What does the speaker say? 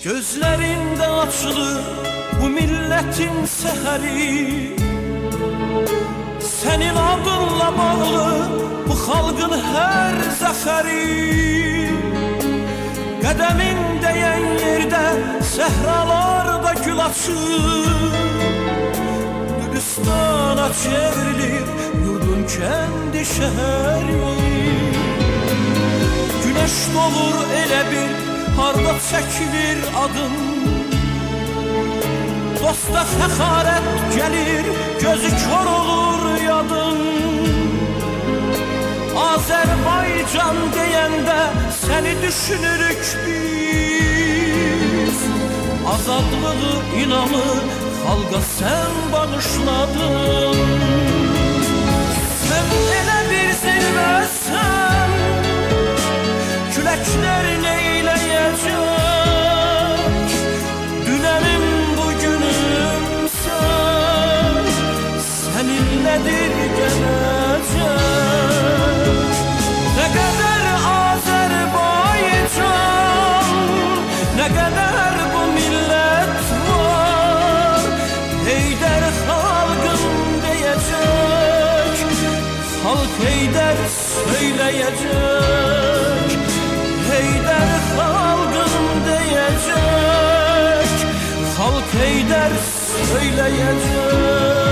Gözlerinde açılır bu milletin seheri, senin adınla bağlı bu halkın her zaferi. Qədemin değen yerde sehralarda gül açır, Gülistana çevrilir yurdun kendi şehri. Güneş doğur elə bir harda çekilir adın, dosta fəxarət gelir gözü kör olur yadın. Azerbaycan deyəndə seni düşünürük biz, azadlığı inamı xalqa sen bağışladın. Sen elə bir zirvəsən, küləklər neyləyəcək, dünənim bugünümsən, səninlədir gələcək. Ne kadar Azerbaycan, ne kadar bu millet var, Heydər halkın diyecek, halk Heydər söyleyecek. Heydər halkın diyecek, halk Heydər söyleyecek.